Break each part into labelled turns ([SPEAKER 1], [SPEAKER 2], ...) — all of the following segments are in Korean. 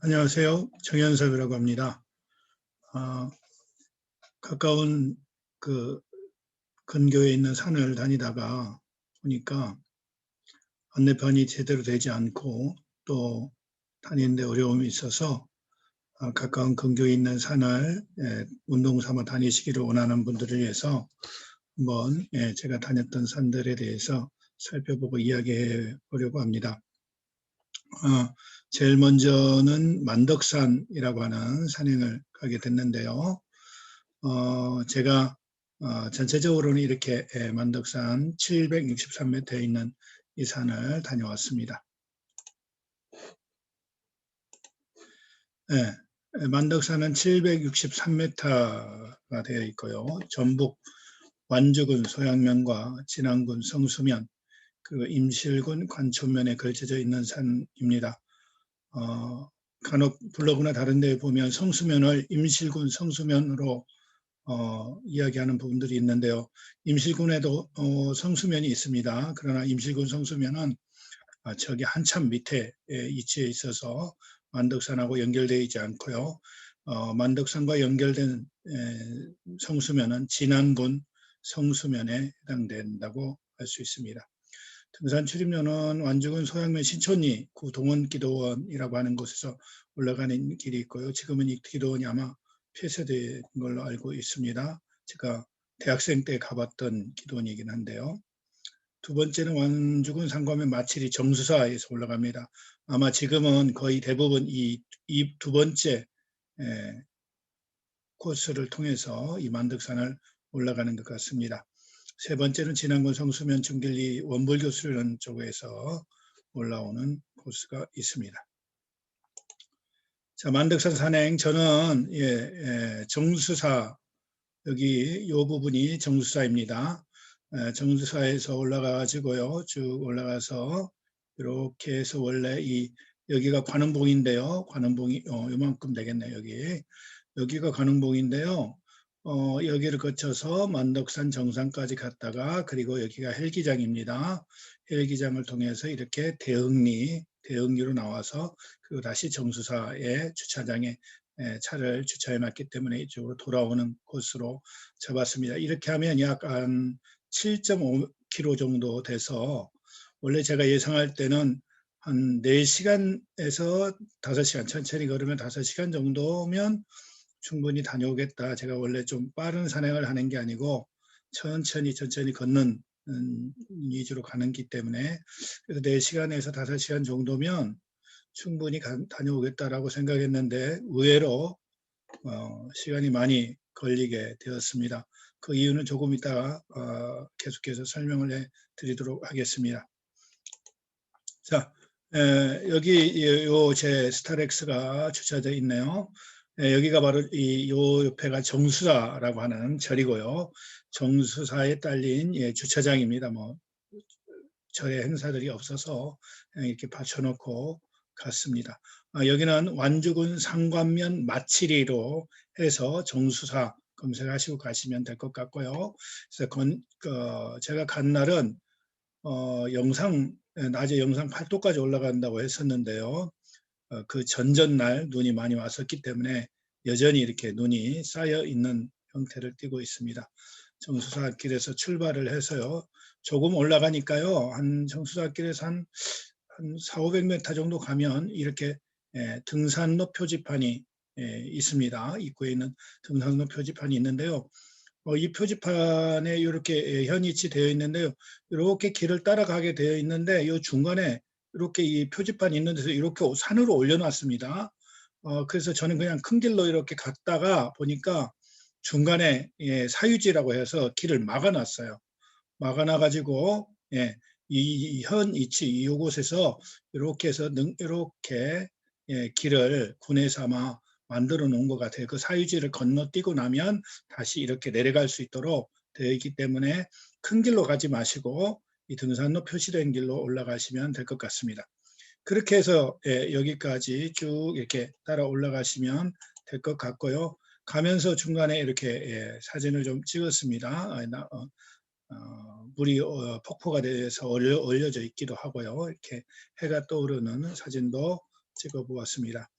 [SPEAKER 1] 안녕하세요. 정현석이라고 합니다. 가까운 그 근교에 있는 산을 다니다가 보니까 안내판이 제대로 되지 않고 또 다니는데 어려움이 있어서 가까운 근교에 있는 산을 운동 삼아 다니시기를 원하는 분들을 위해서 한번 제가 다녔던 산들에 대해서 살펴보고 이야기해 보려고 합니다. 제일 먼저는 만덕산이라고 하는 산행을 가게 됐는데요. 제가 전체적으로는 이렇게 만덕산 763m에 있는 이 산을 다녀왔습니다. 만덕산은 763m가 되어 있고요. 전북 완주군 소양면과 진안군 성수면, 그리고 임실군 관촌면에 걸쳐져 있는 산입니다. 간혹 블로그나 다른 데 보면 성수면을 임실군 성수면으로 이야기하는 부분들이 있는데요. 임실군에도 성수면이 있습니다. 그러나 임실군 성수면은 저기 한참 밑에 위치해 있어서 만덕산하고 연결되어 있지 않고요. 만덕산과 연결된 성수면은 진안군 성수면에 해당된다고 할 수 있습니다. 등산 출입로는 완주군 소양면 신촌리 구 동원기도원이라고 하는 곳에서 올라가는 길이 있고요. 지금은 이 기도원이 아마 폐쇄된 걸로 알고 있습니다. 제가 대학생 때 가봤던 기도원이긴 한데요. 두 번째는 완주군 상검면 마칠이 정수사에서 올라갑니다. 아마 지금은 거의 대부분 이 두 번째 코스를 통해서 이 만덕산을 올라가는 것 같습니다. 세 번째는 진안군 성수면 중길리 원불교수련 쪽에서 올라오는 코스가 있습니다. 자, 만덕산 산행, 저는 정수사, 여기 요 부분이 정수사입니다. 정수사에서 올라가가지고요, 쭉 올라가서 이렇게 해서 원래 여기가 관음봉인데요. 관음봉이 요만큼 되겠네요. 여기가 관음봉인데요. 여기를 거쳐서 만덕산 정상까지 갔다가, 그리고 여기가 헬기장입니다. 헬기장을 통해서 이렇게 대흥리로 나와서, 그리고 다시 정수사의 주차장에 차를 주차해 놨기 때문에 이쪽으로 돌아오는 코스로 잡았습니다. 이렇게 하면 약 한 7.5km 정도 돼서, 원래 제가 예상할 때는 한 4시간에서 5시간, 천천히 걸으면 5시간 정도면 충분히 다녀오겠다. 제가 원래 좀 빠른 산행을 하는 게 아니고 천천히 걷는 위주로 가는 기 때문에, 그래서 4시간에서 5시간 정도면 충분히 다녀오겠다라고 생각했는데 의외로 시간이 많이 걸리게 되었습니다. 그 이유는 조금 이따가 계속해서 설명을 해드리도록 하겠습니다. 자, 여기 제 스타렉스가 주차되어 있네요. 여기가 바로 요 옆에가 정수사라고 하는 절이고요. 정수사에 딸린 주차장입니다. 뭐 절의 행사들이 없어서 이렇게 받쳐놓고 갔습니다. 여기는 완주군 상관면 마치리로 해서 정수사 검색하시고 가시면 될 것 같고요. 그래서 제가 간 날은 낮에 영상 8도까지 올라간다고 했었는데요. 그 전전날 눈이 많이 왔었기 때문에 여전히 이렇게 눈이 쌓여 있는 형태를 띠고 있습니다. 정수사길에서 출발을 해서요. 조금 올라가니까요. 정수사길에서 한 400~500m 정도 가면 이렇게 등산로 표지판이 있습니다. 입구에 있는 등산로 표지판이 있는데요. 이 표지판에 이렇게 현위치 되어 있는데요. 이렇게 길을 따라가게 되어 있는데 이 중간에 이렇게 이 표지판이 있는 데서 이렇게 산으로 올려놨습니다. 그래서 저는 그냥 큰 길로 이렇게 갔다가 보니까 중간에 사유지라고 해서 길을 막아놨어요. 막아놔가지고 이 현 위치 이곳에서 이렇게 해서 이렇게 길을 군에 삼아 만들어 놓은 것 같아요. 그 사유지를 건너뛰고 나면 다시 이렇게 내려갈 수 있도록 되어 있기 때문에 큰 길로 가지 마시고 이 등산로 표시된 길로 올라가시면 될 것 같습니다. 그렇게 해서 여기까지 쭉 이렇게 따라 올라가시면 될 것 같고요. 가면서 중간에 이렇게 사진을 좀 찍었습니다. 물이 폭포가 돼서 올려져 있기도 하고요. 이렇게 해가 떠오르는 사진도 찍어 보았습니다.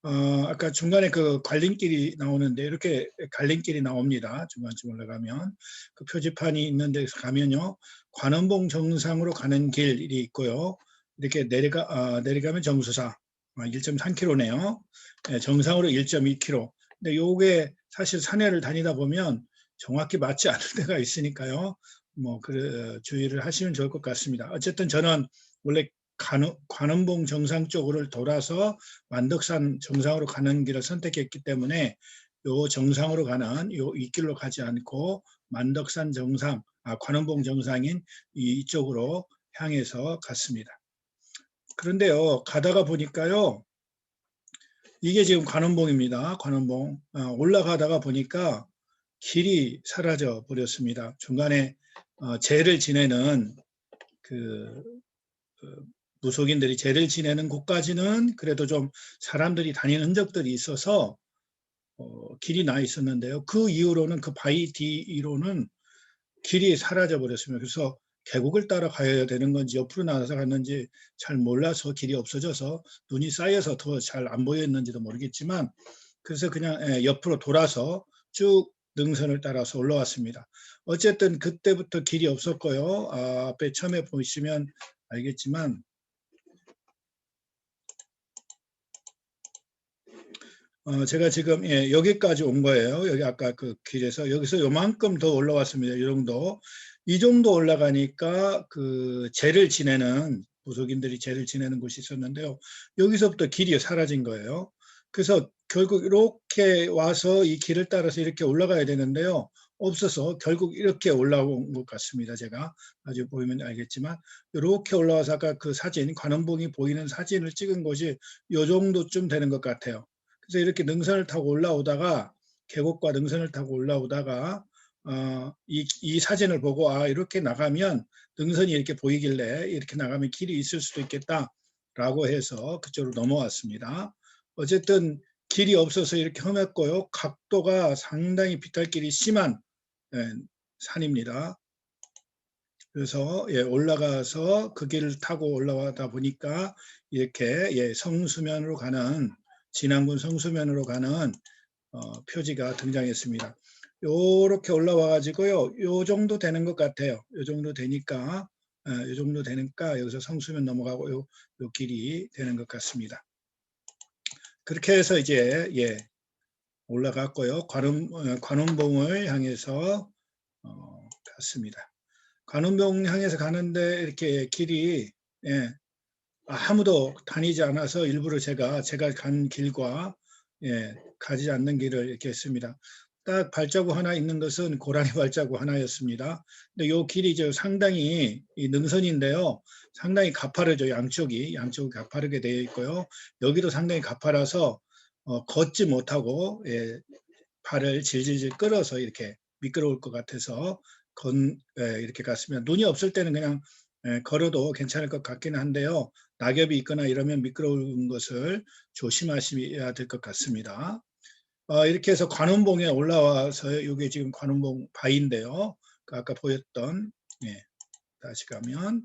[SPEAKER 1] 아까 중간에 그 갈림길이 나오는데 이렇게 갈림길이 나옵니다. 중간쯤 올라가면 그 표지판이 있는 데서 가면요. 관원봉 정상으로 가는 길이 있고요. 이렇게 내려가면 정수사 1.3km네요. 정상으로 1.2km. 근데 요게 사실 산에를 다니다 보면 정확히 맞지 않을 때가 있으니까요. 뭐 주의를 하시면 좋을 것 같습니다. 어쨌든 저는 원래 관원봉 정상 쪽으로 돌아서 완덕산 정상으로 가는 길을 선택했기 때문에 요 정상으로 가는 이 길로 가지 않고 만덕산 정상, 관원봉 정상인 이쪽으로 향해서 갔습니다. 그런데요, 가다가 보니까요, 이게 지금 관원봉입니다. 관원봉. 올라가다가 보니까 길이 사라져 버렸습니다. 중간에 제를 지내는 그 무속인들이 제를 지내는 곳까지는 그래도 좀 사람들이 다니는 흔적들이 있어서 길이 나 있었는데요. 그 이후로는 그 바위 뒤로는 길이 사라져 버렸습니다. 그래서 계곡을 따라 가야 되는 건지 옆으로 나가서 갔는지 잘 몰라서 길이 없어져서 눈이 쌓여서 더 잘 안 보였는지도 모르겠지만 그래서 그냥 옆으로 돌아서 쭉 능선을 따라서 올라왔습니다. 어쨌든 그때부터 길이 없었고요. 앞에 처음에 보시면 알겠지만 제가 지금 여기까지 온 거예요. 여기 아까 그 길에서 여기서 요만큼 더 올라왔습니다. 이 정도. 이 정도 올라가니까 그 제를 지내는 무속인들이 제를 지내는 곳이 있었는데요. 여기서부터 길이 사라진 거예요. 그래서 결국 이렇게 와서 이 길을 따라서 이렇게 올라가야 되는데요. 없어서 결국 이렇게 올라온 것 같습니다. 제가 나중에 보이면 알겠지만 이렇게 올라와서 아까 그 사진, 관원봉이 보이는 사진을 찍은 곳이 이 정도쯤 되는 것 같아요. 그래서 이렇게 능선을 타고 올라오다가 계곡과 능선을 타고 올라오다가 이 사진을 보고 이렇게 나가면 능선이 이렇게 보이길래 이렇게 나가면 길이 있을 수도 있겠다라고 해서 그쪽으로 넘어왔습니다. 어쨌든 길이 없어서 이렇게 험했고요. 각도가 상당히 비탈길이 심한 산입니다. 그래서 올라가서 그 길을 타고 올라가다 보니까 이렇게 성수면으로 가는 진안군 성수면으로 가는 표지가 등장했습니다. 요렇게 올라와 가지고요. 요 정도 되는 것 같아요. 요 정도 되니까 요 정도 되니까 여기서 성수면 넘어가고 요 길이 되는 것 같습니다. 그렇게 해서 이제 올라갔고요. 관음봉을 향해서 갔습니다. 관음봉 향해서 가는데 이렇게 길이 아무도 다니지 않아서 일부러 제가 간 길과 가지 않는 길을 이렇게 했습니다. 딱 발자국 하나 있는 것은 고라니 발자국 하나였습니다. 근데 이 길이 상당히 능선인데요. 상당히 가파르죠. 양쪽이 가파르게 되어 있고요. 여기도 상당히 가파라서 걷지 못하고 발을 질질질 끌어서 이렇게 미끄러울 것 같아서 이렇게 갔으면 눈이 없을 때는 그냥 걸어도 괜찮을 것 같기는 한데요. 낙엽이 있거나 이러면 미끄러운 것을 조심하셔야 될 것 같습니다. 이렇게 해서 관운봉에 올라와서 이게 지금 관운봉 바위인데요. 아까 보였던 다시 가면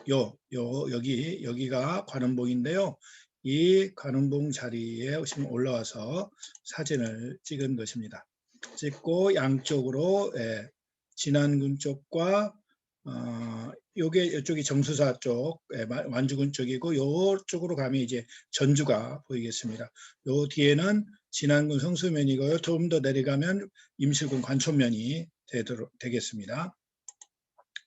[SPEAKER 1] 여기가 관운봉인데요. 이 관운봉 자리에 지금 올라와서 사진을 찍은 것입니다. 찍고 양쪽으로 진안군 쪽과 이쪽이 정수사 쪽, 완주군 쪽이고 이쪽으로 가면 이제 전주가 보이겠습니다. 요 뒤에는 진안군 성수면이고요. 좀 더 내려가면 임실군 관촌면이 되겠습니다.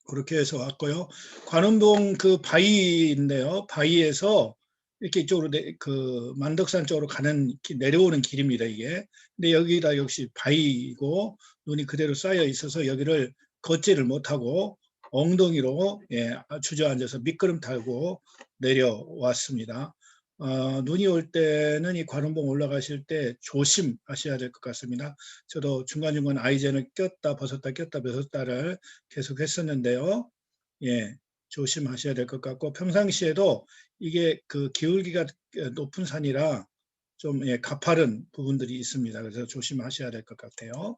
[SPEAKER 1] 그렇게 해서 왔고요. 관운봉 그 바위인데요. 바위에서 이렇게 이쪽으로 그 만덕산 쪽으로 내려오는 길입니다. 이게. 근데 여기다 역시 바위이고 눈이 그대로 쌓여 있어서 여기를 걷지를 못하고 엉덩이로 주저앉아서 미끄럼 타고 내려왔습니다. 눈이 올 때는 이 관운봉 올라가실 때 조심하셔야 될 것 같습니다. 저도 중간중간 아이젠을 꼈다 벗었다를 계속 했었는데요. 조심하셔야 될 것 같고 평상시에도 이게 그 기울기가 높은 산이라 좀 가파른 부분들이 있습니다. 그래서 조심하셔야 될 것 같아요.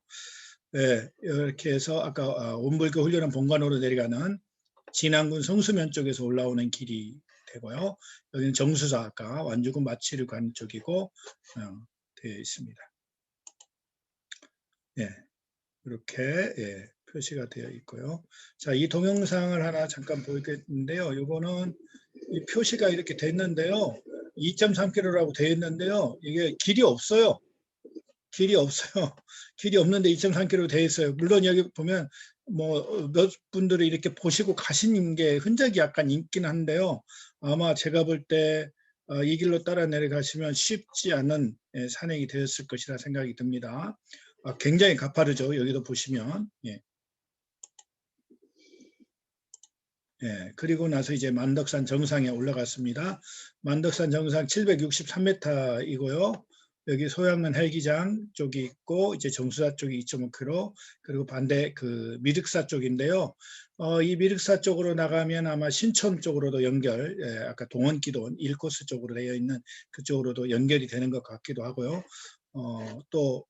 [SPEAKER 1] 이렇게 해서 아까 온불교 훈련한 본관으로 내려가는 진안군 성수면 쪽에서 올라오는 길이 되고요. 여기는 정수사 아까 완주군 마취류관 쪽이고 되어 있습니다. 예, 이렇게 표시가 되어 있고요. 자, 이 동영상을 하나 잠깐 보이겠는데요. 요거는 이 표시가 이렇게 됐는데요. 2.3km라고 되어 있는데요. 이게 길이 없어요. 길이 없어요. 길이 없는데 2.3km 되어 있어요. 물론 여기 보면 뭐 몇 분들이 이렇게 보시고 가신 게 흔적이 약간 있긴 한데요. 아마 제가 볼 때 이 길로 따라 내려가시면 쉽지 않은 산행이 되었을 것이라 생각이 듭니다. 굉장히 가파르죠. 여기도 보시면. 예. 예, 그리고 나서 이제 만덕산 정상에 올라갔습니다. 만덕산 정상 763m이고요. 여기 소양면 헬기장 쪽이 있고 이제 정수사 쪽이 2.5km 그리고 반대 그 미륵사 쪽인데요. 이 미륵사 쪽으로 나가면 아마 신촌 쪽으로도 연결, 아까 동원기돈 1코스 쪽으로 되어 있는 그쪽으로도 연결이 되는 것 같기도 하고요. 또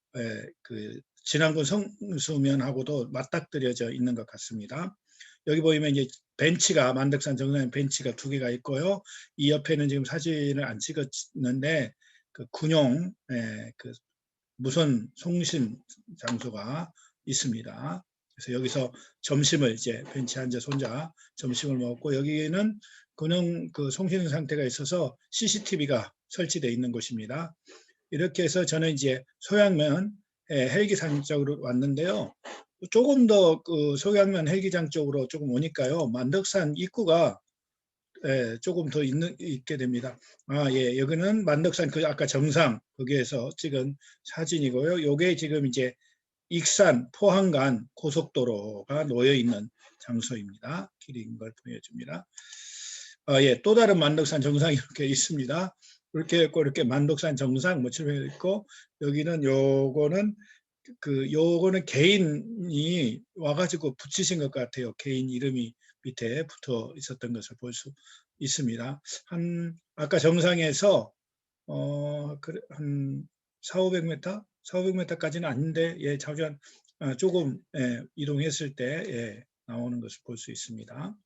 [SPEAKER 1] 그 진안군 성수면하고도 맞닥뜨려져 있는 것 같습니다. 여기 보이면 이제 벤치가 만덕산 정상에 벤치가 2개가 있고요. 이 옆에는 지금 사진을 안 찍었는데 그 군용 그 무선 송신 장소가 있습니다. 그래서 여기서 점심을 이제 벤치에 앉아서 혼자 점심을 먹고 여기는 군용 그 송신 상태가 있어서 CCTV가 설치되어 있는 곳입니다. 이렇게 해서 저는 이제 소양면 헬기장 쪽으로 왔는데요. 조금 더 그 소양면 헬기장 쪽으로 조금 오니까요. 만덕산 입구가 조금 더 있게 됩니다. 예, 여기는 만덕산 그 아까 정상 거기에서 찍은 사진이고요. 요게 지금 이제 익산 포항 간 고속도로가 놓여 있는 장소입니다. 길인 걸 보여줍니다. 예, 또 다른 만덕산 정상이 이렇게 있습니다. 이렇게 있고 이렇게 만덕산 정상 뭐 칠해 있고 여기는 요거는 개인이 와가지고 붙이신 것 같아요. 개인 이름이 밑에 붙어 있었던 것을 볼 수 있습니다. 아까 정상에서 한 4,500m? 4,500m까지는 아닌데 예, 자주 조금 이동했을 때 나오는 것을 볼 수 있습니다.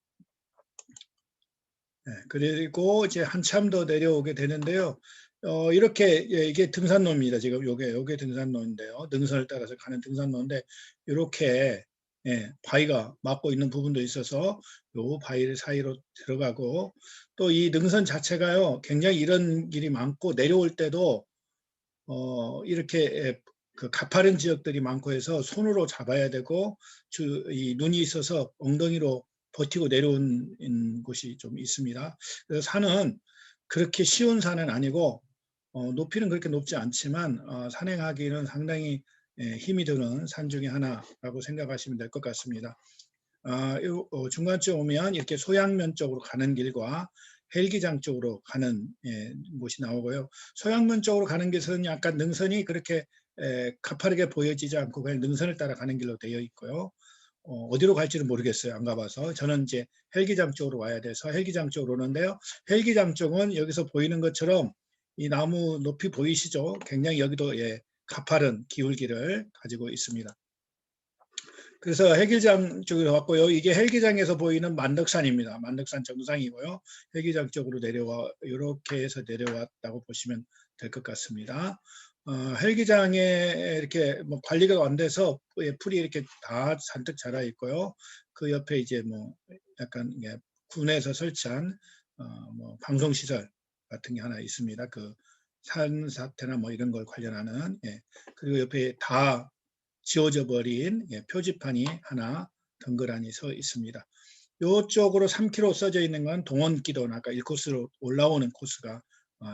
[SPEAKER 1] 그리고 이제 한참 더 내려오게 되는데요. 이렇게 이게 등산로입니다. 지금 요게 등산로인데요. 능선을 따라서 가는 등산로인데 이렇게 바위가 막고 있는 부분도 있어서 요 바위 사이로 들어가고 또 이 능선 자체가요. 굉장히 이런 길이 많고 내려올 때도 이렇게 그 가파른 지역들이 많고 해서 손으로 잡아야 되고 이 눈이 있어서 엉덩이로 버티고 내려온 곳이 좀 있습니다. 그래서 산은 그렇게 쉬운 산은 아니고 높이는 그렇게 높지 않지만 산행하기는 상당히 힘이 드는 산 중에 하나라고 생각하시면 될 것 같습니다. 중간쯤 오면 이렇게 소양면 쪽으로 가는 길과 헬기장 쪽으로 가는 곳이 나오고요. 소양면 쪽으로 가는 길은 약간 능선이 그렇게 가파르게 보여지지 않고 그냥 능선을 따라 가는 길로 되어 있고요. 어디로 갈지는 모르겠어요. 안 가봐서. 저는 이제 헬기장 쪽으로 와야 돼서 헬기장 쪽으로 오는데요. 헬기장 쪽은 여기서 보이는 것처럼 이 나무 높이 보이시죠? 굉장히 여기도 가파른 기울기를 가지고 있습니다. 그래서 헬기장 쪽으로 왔고요. 이게 헬기장에서 보이는 만덕산입니다. 만덕산 정상이고요. 헬기장 쪽으로 내려와 이렇게 해서 내려왔다고 보시면 될 것 같습니다. 헬기장에 이렇게 뭐 관리가 안 돼서 풀이 이렇게 다 잔뜩 자라 있고요. 그 옆에 이제 뭐 약간 군에서 설치한 뭐 방송 시설 같은 게 하나 있습니다. 그 산사태나 뭐 이런 걸 관련하는 그리고 옆에 다 지워져 버린 표지판이 하나 덩그러니 서 있습니다. 이쪽으로 3km 써져 있는 건 동원기돈 아까 1코스로 올라오는 코스가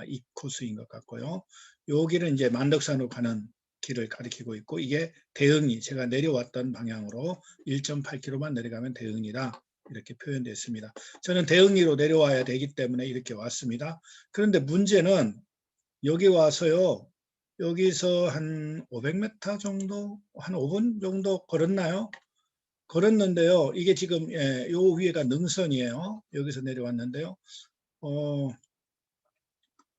[SPEAKER 1] 이 코스인 것 같고요. 여기는 이제 만덕산으로 가는 길을 가리키고 있고 이게 대흥리 제가 내려왔던 방향으로 1.8km만 내려가면 대흥리다 이렇게 표현됐습니다. 저는 대흥리로 내려와야 되기 때문에 이렇게 왔습니다. 그런데 문제는 여기 와서요. 여기서 한 500m 정도, 한 5분 정도 걸었나요? 걸었는데요. 이게 지금 요 위에가 능선이에요. 여기서 내려왔는데요.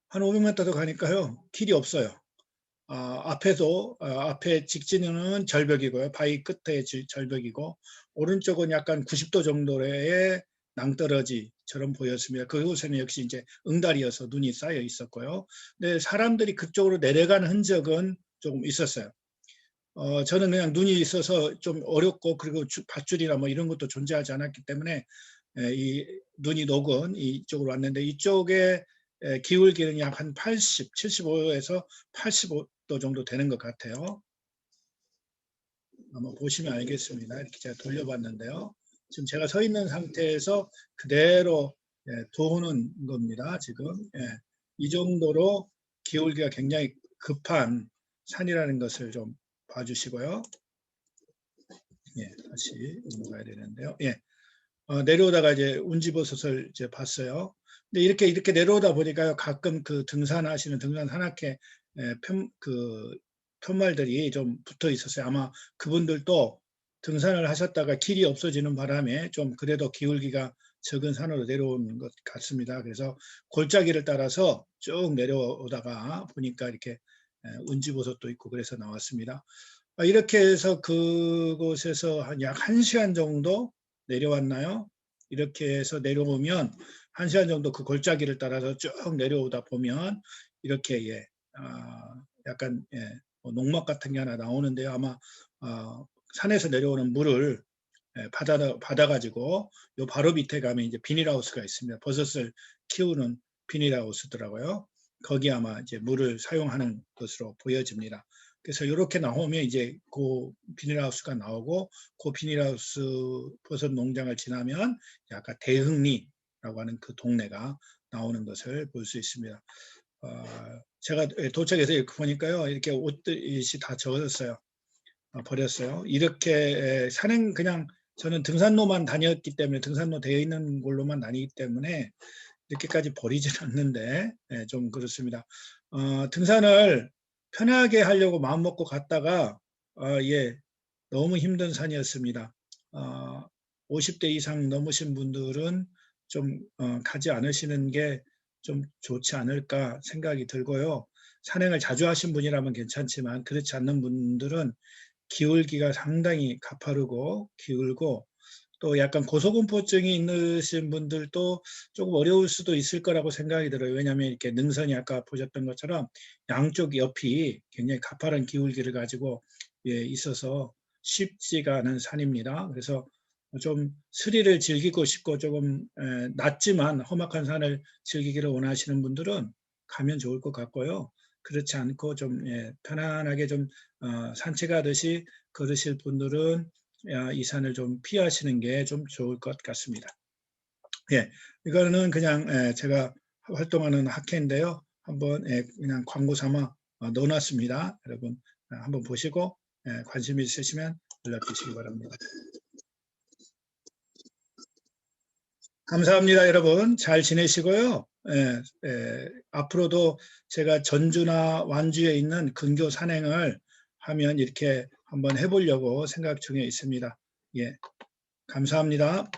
[SPEAKER 1] 한 500m 더 가니까요. 길이 없어요. 앞에도 앞에 직진은 절벽이고요. 바위 끝에 절벽이고 오른쪽은 약간 90도 정도의 낭떠러지처럼 보였습니다. 그곳에는 역시 이제 응달이어서 눈이 쌓여 있었고요. 근데 사람들이 그쪽으로 내려가는 흔적은 조금 있었어요. 저는 그냥 눈이 있어서 좀 어렵고, 그리고 밧줄이나 뭐 이런 것도 존재하지 않았기 때문에 이 눈이 녹은 이쪽으로 왔는데, 이쪽에 기울기는 약 한 80, 75에서 85도 정도 되는 것 같아요. 한번 보시면 알겠습니다. 이렇게 제가 돌려봤는데요. 지금 제가 서 있는 상태에서 그대로 도는 겁니다. 지금 이 정도로 기울기가 굉장히 급한 산이라는 것을 좀 봐주시고요. 다시 넘어가야 되는데요. 내려오다가 이제 운지버섯을 이제 봤어요. 근데 이렇게 내려오다 보니까요, 가끔 그 등산하시는 등산 산악회 편말들이 좀 붙어 있었어요. 아마 그분들도 등산을 하셨다가 길이 없어지는 바람에 좀 그래도 기울기가 적은 산으로 내려오는 것 같습니다. 그래서 골짜기를 따라서 쭉 내려오다가 보니까 이렇게 운지버섯도 있고 그래서 나왔습니다. 이렇게 해서 그곳에서 한 약 1시간 정도 내려왔나요? 이렇게 해서 내려오면 1시간 정도 그 골짜기를 따라서 쭉 내려오다 보면 이렇게 약간 농막 같은 게 하나 나오는데요. 아마 산에서 내려오는 물을 받아가지고 요 바로 밑에 가면 이제 비닐하우스가 있습니다. 버섯을 키우는 비닐하우스더라고요. 거기 아마 이제 물을 사용하는 것으로 보여집니다. 그래서 이렇게 나오면 이제 그 비닐하우스가 나오고, 그 비닐하우스 버섯 농장을 지나면 약간 대흥리라고 하는 그 동네가 나오는 것을 볼 수 있습니다. 제가 도착해서 이렇게 보니까요, 이렇게 옷들이 다 젖었어요. 버렸어요. 이렇게 산행, 그냥 저는 등산로만 다녔기 때문에, 등산로 되어 있는 걸로만 다니기 때문에 이렇게까지 버리진 않는데 좀 그렇습니다. 등산을 편하게 하려고 마음 먹고 갔다가 너무 힘든 산이었습니다. 50대 이상 넘으신 분들은 좀 가지 않으시는 게 좀 좋지 않을까 생각이 들고요. 산행을 자주 하신 분이라면 괜찮지만 그렇지 않는 분들은 기울기가 상당히 가파르고 기울고, 또 약간 고소공포증이 있으신 분들도 조금 어려울 수도 있을 거라고 생각이 들어요. 왜냐하면 이렇게 능선이 아까 보셨던 것처럼 양쪽 옆이 굉장히 가파른 기울기를 가지고 있어서 쉽지가 않은 산입니다. 그래서 좀 스릴을 즐기고 싶고 조금 낮지만 험악한 산을 즐기기를 원하시는 분들은 가면 좋을 것 같고요. 그렇지 않고 좀 편안하게 좀 산책하듯이 걸으실 분들은 이 산을 좀 피하시는 게 좀 좋을 것 같습니다. 이거는 그냥 제가 활동하는 학회인데요. 한번 그냥 광고 삼아 넣어놨습니다. 여러분 한번 보시고 관심 있으시면 연락 주시기 바랍니다. 감사합니다, 여러분. 잘 지내시고요. 앞으로도 제가 전주나 완주에 있는 근교 산행을 하면 이렇게 한번 해보려고 생각 중에 있습니다. 감사합니다.